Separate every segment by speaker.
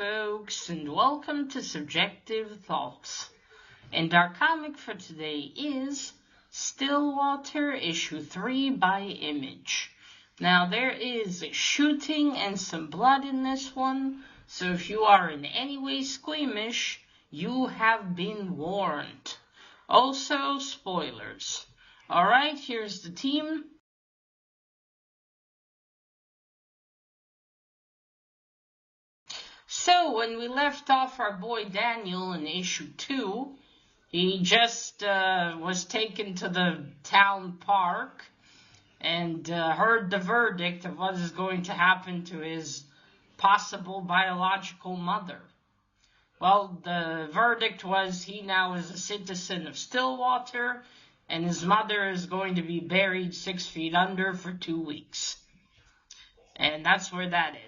Speaker 1: folks, and welcome to Subjective Thoughts. And our comic for today is Stillwater Issue 3 by Image. Now, there is shooting and some blood in this one, so if you are in any way squeamish, you have been warned. Also, spoilers. Alright, here's the team. So, when we left off our boy Daniel in issue 2, he just was taken to the town park and heard the verdict of what is going to happen to his possible biological mother. Well, the verdict was he now is a citizen of Stillwater, and his mother is going to be buried 6 feet under for 2 weeks. And that's where that ended.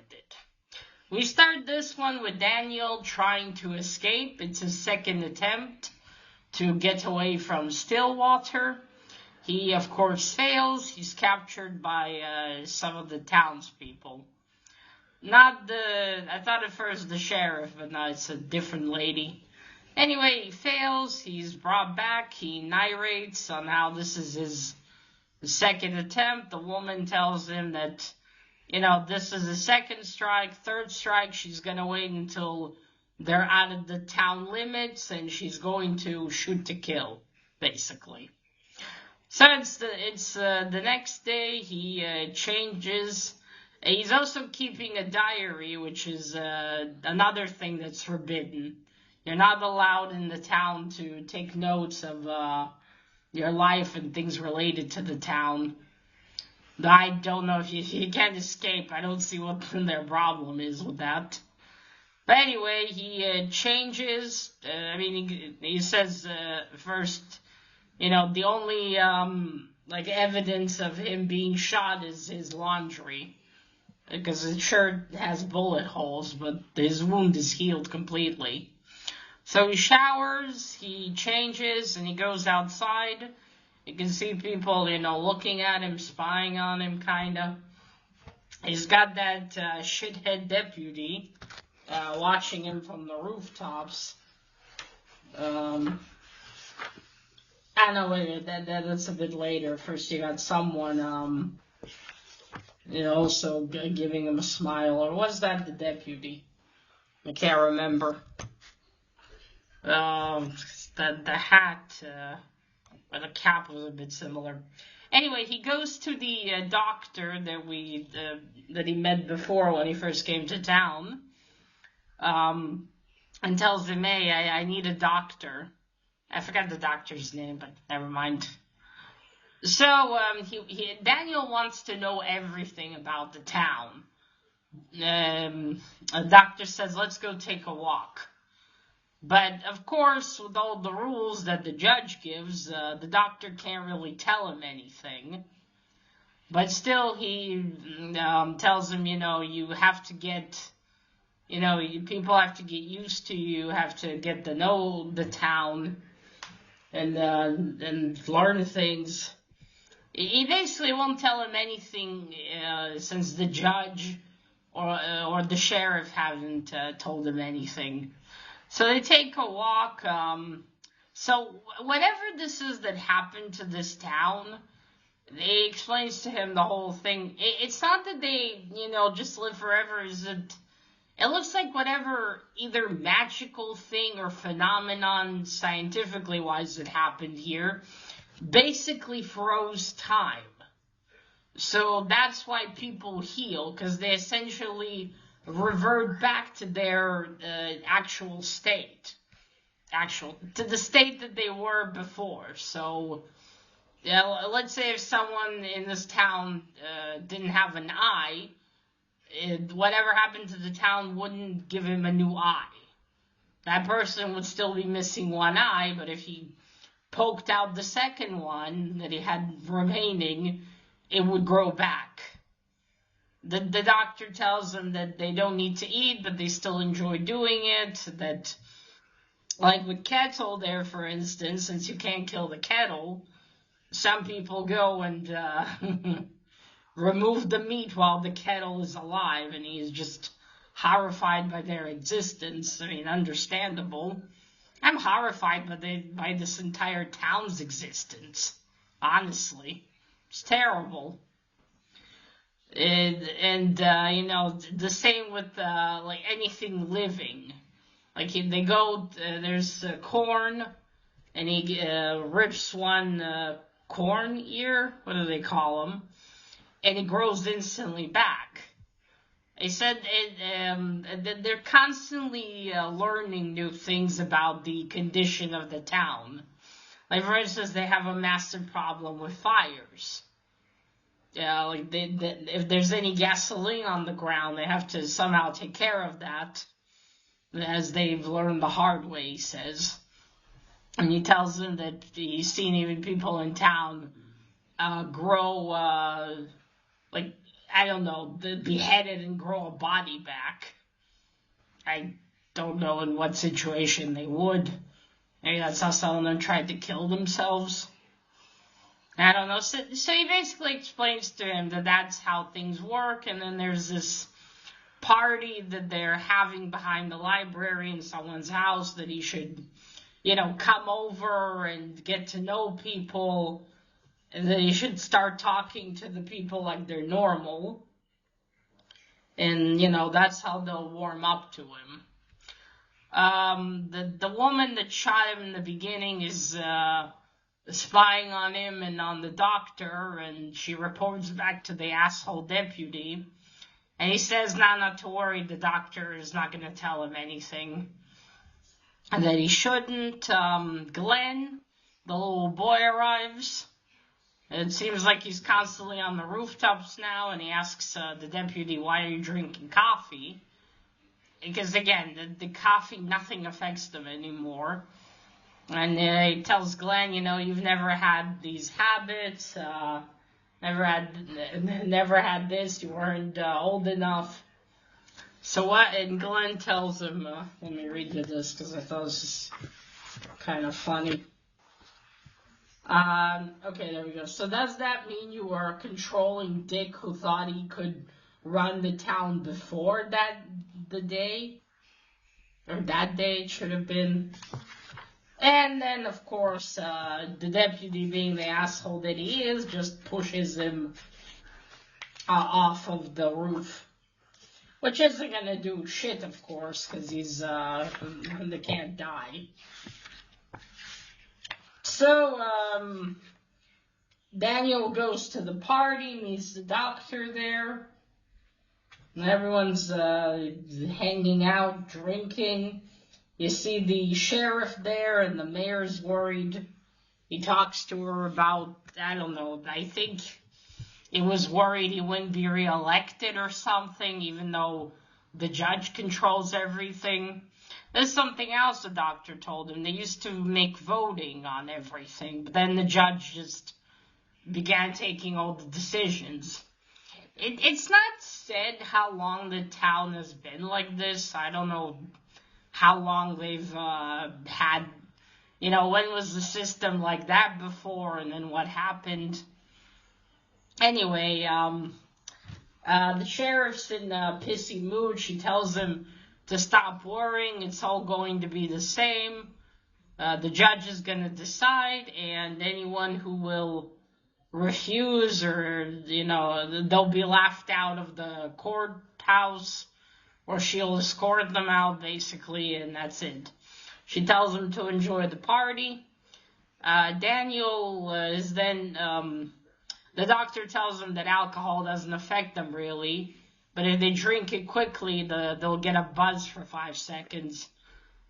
Speaker 1: We start this one with Daniel trying to escape. It's his second attempt to get away from Stillwater. He, of course, fails. He's captured by some of the townspeople. I thought at first the sheriff, but no, it's a different lady. Anyway, he fails. He's brought back. He narrates on how this is his second attempt. The woman tells him that, this is a second strike, third strike. She's going to wait until they're out of the town limits, and she's going to shoot to kill, basically. So it's the next day. He changes. He's also keeping a diary, which is another thing that's forbidden. You're not allowed in the town to take notes of your life and things related to the town. I don't know if you can't escape. I don't see what their problem is with that. But anyway, he changes. He says first, the only evidence of him being shot is his laundry, because his shirt has bullet holes, but his wound is healed completely. So he showers, he changes, and he goes outside. You can see people, looking at him, spying on him, kind of. He's got that shithead deputy watching him from the rooftops. I know, that's a bit later. First you got someone, also giving him a smile. Or was that the deputy? I can't remember. The hat, or the cap was a bit similar. Anyway, he goes to the doctor that he met before when he first came to town, and tells him, hey, I need a doctor. I forgot the doctor's name, but never mind. So, Daniel wants to know everything about the town. A doctor says, let's go take a walk. But, of course, with all the rules that the judge gives, the doctor can't really tell him anything. But still, he tells him, you have to get, people have to get used to you, have to get to know the town, and learn things. He basically won't tell him anything since the judge or the sheriff haven't told him anything. So they take a walk. So whatever this is that happened to this town, he explains to him the whole thing. It's not that they, just live forever. It looks like whatever either magical thing or phenomenon, scientifically wise, that happened here, basically froze time. So that's why people heal, because they essentially revert back to their actual state, to the state that they were before. So, let's say if someone in this town didn't have an eye, whatever happened to the town wouldn't give him a new eye. That person would still be missing one eye, but if he poked out the second one that he had remaining, it would grow back. The doctor tells them that they don't need to eat, but they still enjoy doing it. That, like with kettle there, for instance, since you can't kill the kettle, some people go and remove the meat while the kettle is alive, and he's just horrified by their existence. I mean, understandable. I'm horrified by this entire town's existence. Honestly, it's terrible. And you know, the same with like anything living. Like they go, there's corn, and he rips one corn ear. What do they call them? And it grows instantly back. They said they're constantly learning new things about the condition of the town. Like, for instance, they have a massive problem with fires. Yeah, like if there's any gasoline on the ground, they have to somehow take care of that, as they've learned the hard way, he says. And he tells them that he's seen even people in town grow, like, I don't know, beheaded and grow a body back. I don't know in what situation they would. Maybe that's how some of them tried to kill themselves. I don't know. So he basically explains to him that that's how things work, and then there's this party that they're having behind the library in someone's house that he should, you know, come over and get to know people, and that he should start talking to the people like they're normal. And, you know, that's how they'll warm up to him. The woman that shot him in the beginning is spying on him and on the doctor, and she reports back to the asshole deputy. And he says, not to worry, the doctor is not going to tell him anything. And that he shouldn't. Glenn, the little boy, arrives. It seems like he's constantly on the rooftops now, and he asks the deputy, why are you drinking coffee? Because, again, the coffee, nothing affects them anymore. And he tells Glenn, you know, you've never had these habits, never had this, you weren't old enough. So what? And Glenn tells him, let me read you this, because I thought this was kind of funny. Okay, there we go. So does that mean you were a controlling dick who thought he could run the town before the day? Or that day, it should have been. And then, of course, the deputy, being the asshole that he is, just pushes him off of the roof. Which isn't going to do shit, of course, because they can't die. So, Daniel goes to the party, meets the doctor there, and everyone's hanging out, drinking. You see the sheriff there, and the mayor's worried. He talks to her about, I don't know, I think he was worried he wouldn't be reelected or something, even though the judge controls everything. There's something else the doctor told him. They used to make voting on everything, but then the judge just began taking all the decisions. It's not said how long the town has been like this. I don't know how long they've had, you know, when was the system like that before, and then what happened. Anyway, the sheriff's in a pissy mood. She tells him to stop worrying, it's all going to be the same. The judge is going to decide, and anyone who will refuse, or, you know, they'll be laughed out of the courthouse, or she'll escort them out, basically, and that's it. She tells him to enjoy the party. Daniel is then, the doctor tells him that alcohol doesn't affect them, really. But if they drink it quickly, they'll get a buzz for 5 seconds.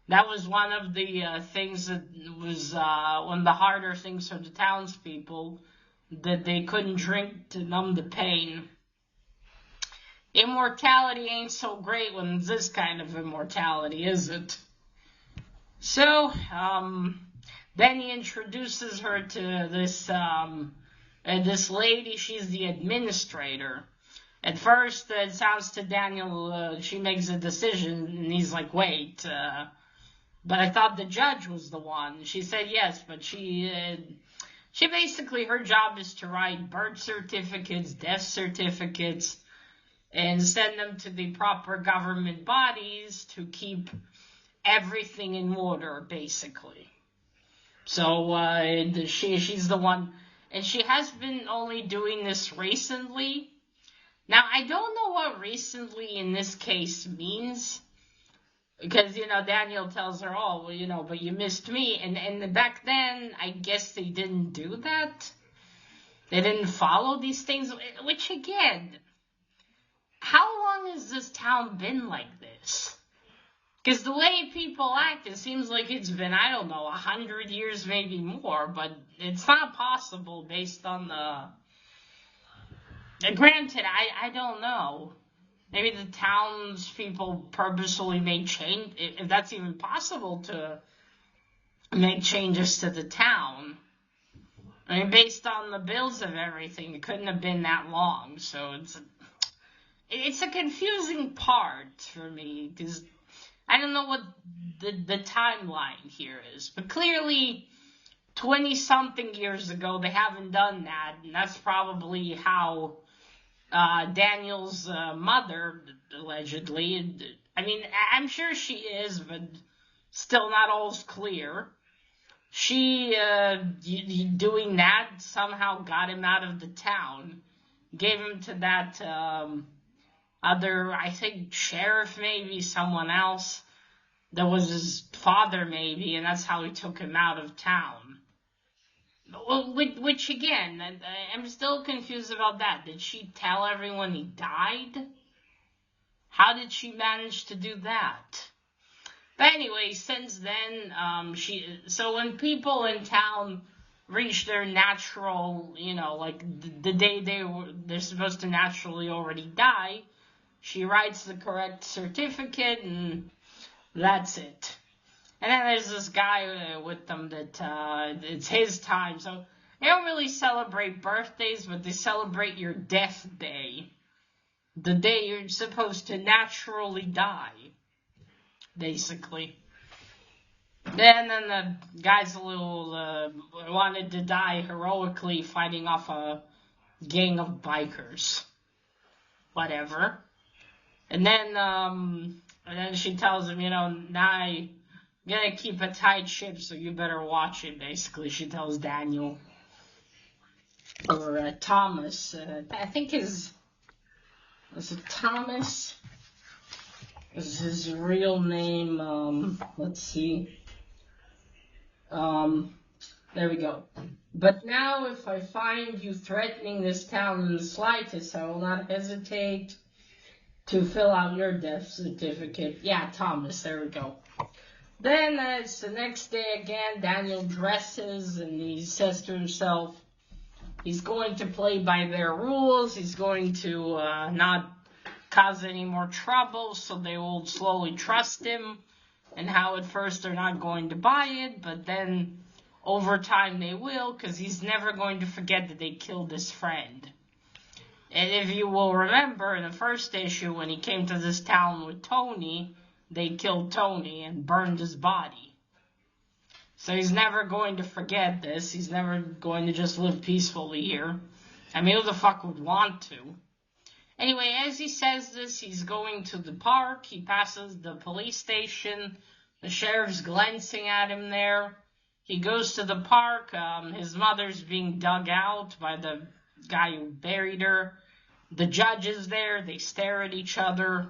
Speaker 1: That was one of the things that was one of the harder things for the townspeople, that they couldn't drink to numb the pain. Immortality ain't so great when it's this kind of immortality, is it? So, then he introduces her to this lady. She's the administrator. At first, it sounds to Daniel, she makes a decision, and he's like, wait, but I thought the judge was the one. She said yes, but she basically, her job is to write birth certificates, death certificates, and send them to the proper government bodies to keep everything in order, basically. So she's the one, and she has been only doing this recently. Now, I don't know what recently in this case means, because, Daniel tells her, oh, well, but you missed me, and back then, I guess they didn't do that. They didn't follow these things, which, again, how long has this town been like this? Because the way people act, it seems like it's been, I don't know, 100 years, maybe more, but it's not possible based on the... Granted, I don't know. Maybe the townspeople purposely made change, if that's even possible to make changes to the town. I mean, based on the bills of everything, it couldn't have been that long, so it's a confusing part for me, because I don't know what the timeline here is, but clearly 20-something years ago they haven't done that, and that's probably how Daniel's mother, allegedly, I mean, I'm sure she is, but still not all's clear. She, doing that, somehow got him out of the town, gave him to that other, I think, sheriff maybe, someone else, that was his father maybe, and that's how he took him out of town. Well, which again, I'm still confused about that. Did she tell everyone he died? How did she manage to do that? But anyway, since then, so when people in town reach their natural, like the day they're supposed to naturally already die, she writes the correct certificate, and that's it. And then there's this guy with them that it's his time. So they don't really celebrate birthdays, but they celebrate your death day. The day you're supposed to naturally die, basically. Then the guy's a little, wanted to die heroically fighting off a gang of bikers. Whatever. And then she tells him, now I'm gonna keep a tight ship, so you better watch it, basically, she tells Daniel. Or Thomas. I think was it Thomas? Is his real name, let's see. There we go. But now, if I find you threatening this town in the slightest, I will not hesitate to fill out your death certificate. Yeah, Thomas, there we go. Then it's the next day again. Daniel dresses and he says to himself, he's going to play by their rules. He's going to not cause any more trouble, so they will slowly trust him. And how at first they're not going to buy it, but then over time they will, because he's never going to forget that they killed his friend. And if you will remember, in the first issue, when he came to this town with Tony, they killed Tony and burned his body. So he's never going to forget this. He's never going to just live peacefully here. I mean, who the fuck would want to? Anyway, as he says this, he's going to the park. He passes the police station. The sheriff's glancing at him there. He goes to the park. His mother's being dug out by the guy who buried her. The judge is there. They stare at each other.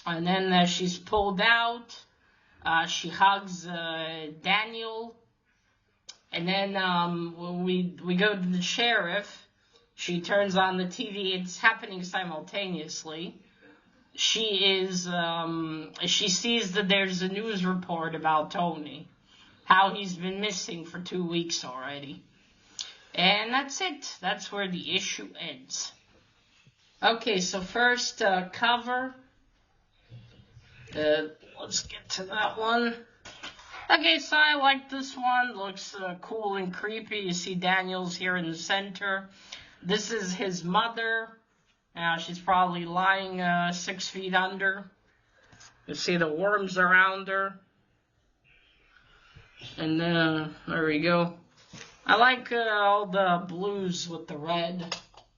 Speaker 1: And then she's pulled out. She hugs Daniel. And then when we go to the sheriff. She turns on the TV. It's happening simultaneously. She sees that there's a news report about Tony. How he's been missing for 2 weeks already. And that's it. That's where the issue ends. Okay, so first cover. Let's get to that one. Okay, so I like this one. Looks cool and creepy. You see Daniel's here in the center. This is his mother. Now she's probably lying 6 feet under. You see the worms around her. And there we go. I like all the blues with the red.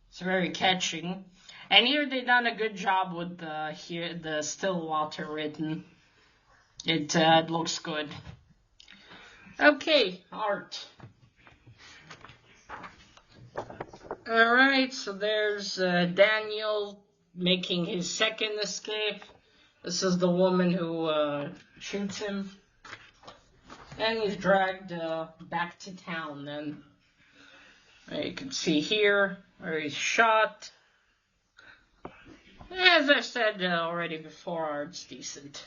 Speaker 1: It's very catching. And here they done a good job with the Stillwater written. It looks good. Okay, art. Alright, so there's Daniel making his second escape. This is the woman who shoots him. And he's dragged back to town then. You can see here where he's shot. As I said already before, art's decent.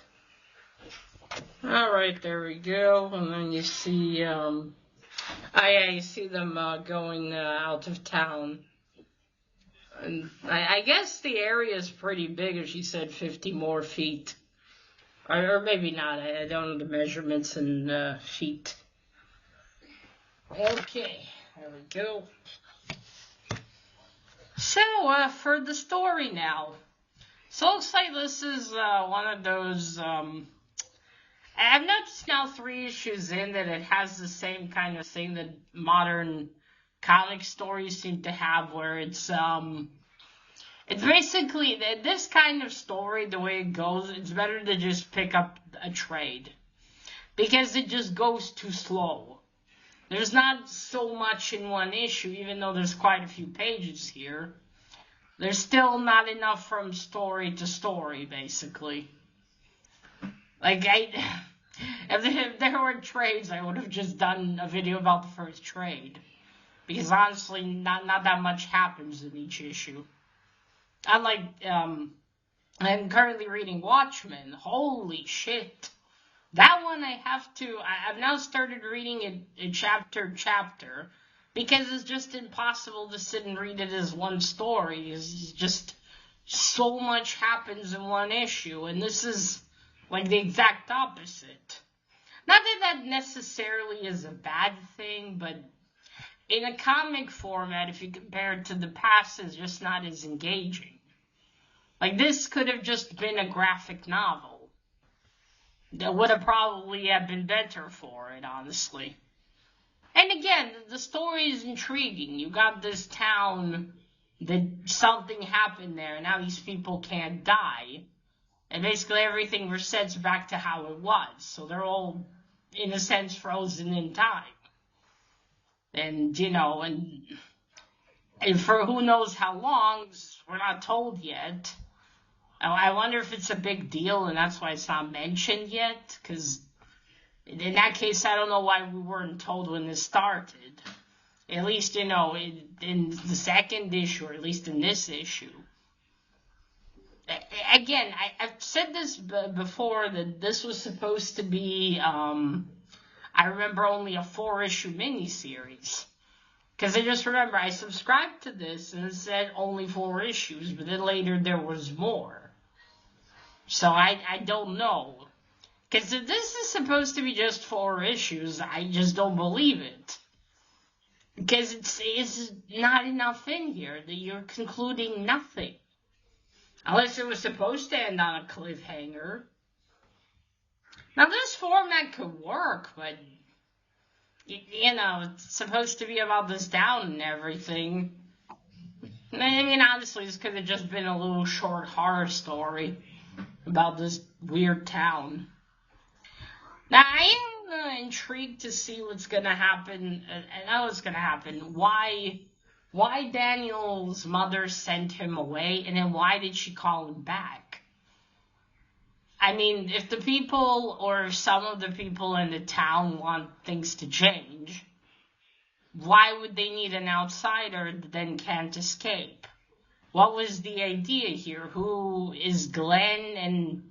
Speaker 1: Alright, there we go. And then you see, you see them going out of town. And I guess the area is pretty big, as she said, 50 more feet. Or maybe not, I don't know the measurements in feet. Okay, there we go. So, for the story now. So it looks like this is one of those, I've noticed now 3 issues in that it has the same kind of thing that modern comic stories seem to have, where it's basically, this kind of story, the way it goes, it's better to just pick up a trade. Because it just goes too slow. There's not so much in one issue, even though there's quite a few pages here. There's still not enough from story to story, basically. Like, if there were trades, I would have just done a video about the first trade. Because honestly, not that much happens in each issue. Unlike, I'm currently reading Watchmen. Holy shit. That one I've now started reading it chapter. Because it's just impossible to sit and read it as one story. It's just so much happens in one issue. And this is like the exact opposite. Not that necessarily is a bad thing, but in a comic format, if you compare it to the past, it's just not as engaging. Like, this could have just been a graphic novel. That would have probably been better for it, honestly. And again, the story is intriguing. You got this town that something happened there, and now these people can't die. And basically everything resets back to how it was. So they're all, in a sense, frozen in time. And, and for who knows how long, we're not told yet. I wonder if it's a big deal and that's why it's not mentioned yet. Because in that case, I don't know why we weren't told when this started. At least, in the second issue, or at least in this issue. Again, I've said this before, that this was supposed to be, I remember, only a 4-issue miniseries. Because I just remember, I subscribed to this, and it said only 4 issues, but then later there was more. So I don't know. Because if this is supposed to be just 4 issues, I just don't believe it. Because it's not enough in here, that you're concluding nothing. Unless it was supposed to end on a cliffhanger. Now, this format could work, but, it's supposed to be about this town and everything. I mean, honestly, this could have just been a little short horror story about this weird town. Now, I am intrigued to see what's going to happen. I know what's going to happen. Why Daniel's mother sent him away, and then why did she call him back? I mean, if the people, or some of the people in the town, want things to change, why would they need an outsider that then can't escape? What was the idea here? Who is Glenn and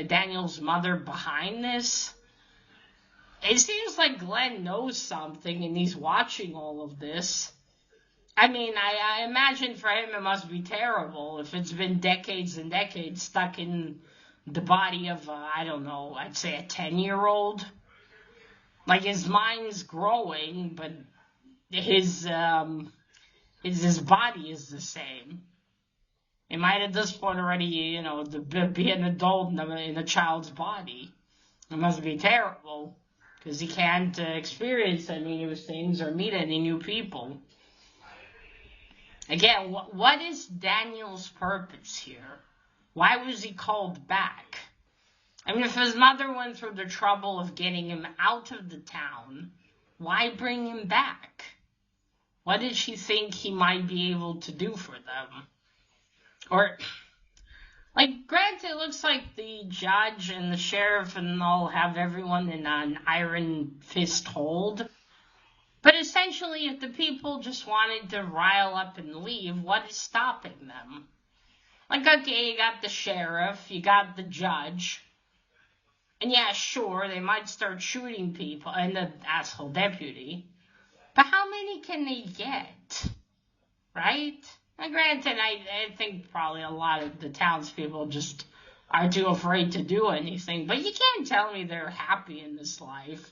Speaker 1: Daniel's mother behind this? It seems like Glenn knows something and he's watching all of this. I mean, I imagine for him it must be terrible if it's been decades and decades stuck in the body of, I don't know, I'd say a 10-year-old. Like, his mind's growing, but his body is the same. He might at this point already, be an adult in a child's body. It must be terrible, because he can't experience any new things or meet any new people. Again, what is Daniel's purpose here? Why was he called back? I mean, if his mother went through the trouble of getting him out of the town, why bring him back? What did she think he might be able to do for them? Or, like, granted, it looks like the judge and the sheriff and all have everyone in an iron fist hold. But essentially, if the people just wanted to rile up and leave, what is stopping them? Like, okay, you got the sheriff, you got the judge. And yeah, sure, they might start shooting people, and the asshole deputy. But how many can they get? Right? Now, granted, I think probably a lot of the townspeople just are too afraid to do anything. But you can't tell me they're happy in this life.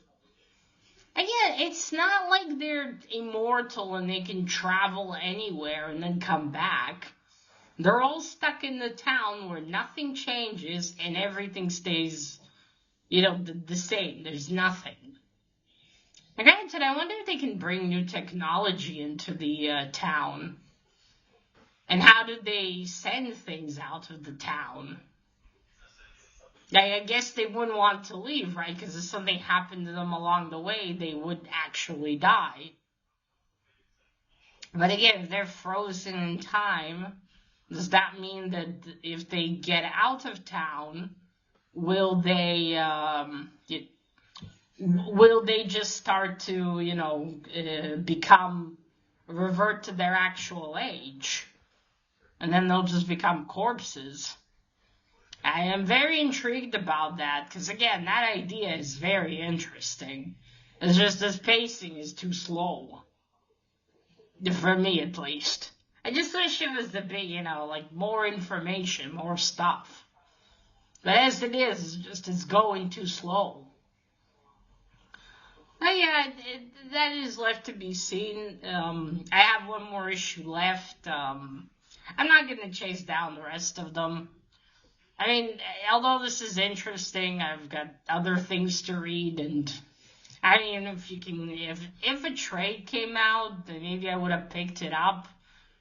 Speaker 1: Again, it's not like they're immortal and they can travel anywhere and then come back. They're all stuck in the town where nothing changes and everything stays, the same. There's nothing. Now, granted, I wonder if they can bring new technology into the town. And how do they send things out of the town? I guess they wouldn't want to leave, right? Because if something happened to them along the way, they would actually die. But again, if they're frozen in time, does that mean that if they get out of town, will they just start to, revert to their actual age? And then they'll just become corpses. I am very intrigued about that, because again, that idea is very interesting. It's just this pacing is too slow. For me, at least. I just wish it was the big, more information, more stuff. But as it is, it's going too slow. But yeah, that is left to be seen. I have one more issue left. I'm not going to chase down the rest of them. I mean, although this is interesting, I've got other things to read, and I mean, if a trade came out, then maybe I would have picked it up.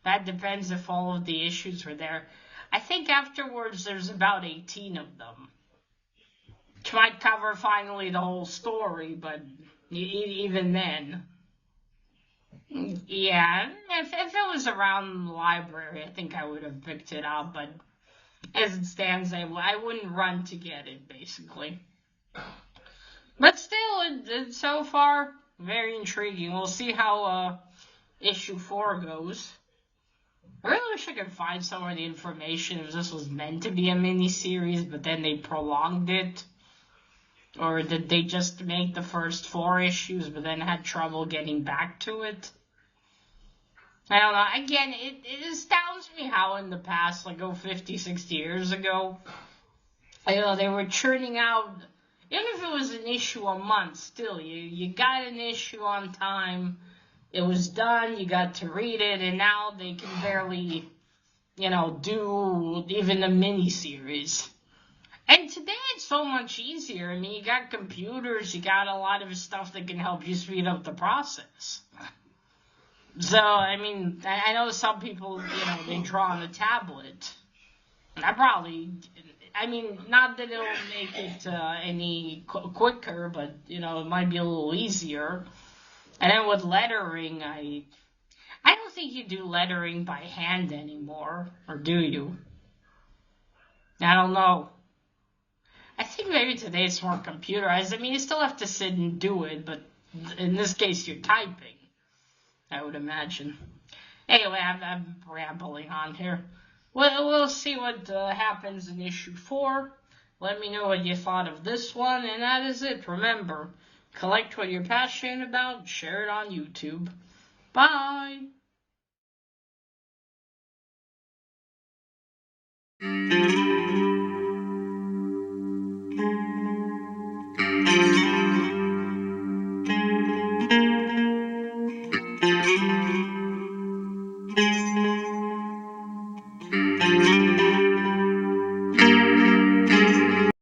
Speaker 1: That depends if all of the issues were there. I think afterwards there's about 18 of them. Which might cover finally the whole story, but even then. Yeah, if it was around the library, I think I would have picked it up, but as it stands, I wouldn't run to get it, basically. But still, so far, very intriguing. We'll see how issue 4 goes. I really wish I could find some of the information if this was meant to be a miniseries, but then they prolonged it. Or did they just make the first 4 issues, but then had trouble getting back to it? I don't know. Again, it astounds me how in the past, 50, 60 years ago, they were churning out, even if it was an issue a month, still, you got an issue on time, it was done, you got to read it, and now they can barely, do even a mini-series. And today it's so much easier. I mean, you got computers, you got a lot of stuff that can help you speed up the process. So, I mean, I know some people, they draw on a tablet. Not that it'll make it any quicker, but, it might be a little easier. And then with lettering, I don't think you do lettering by hand anymore, or do you? I don't know. I think maybe today it's more computerized. I mean, you still have to sit and do it, but in this case, you're typing, I would imagine. Anyway, I'm rambling on here. We'll see what happens in issue 4. Let me know what you thought of this one, and that is it. Remember, collect what you're passionate about, share it on YouTube. Bye!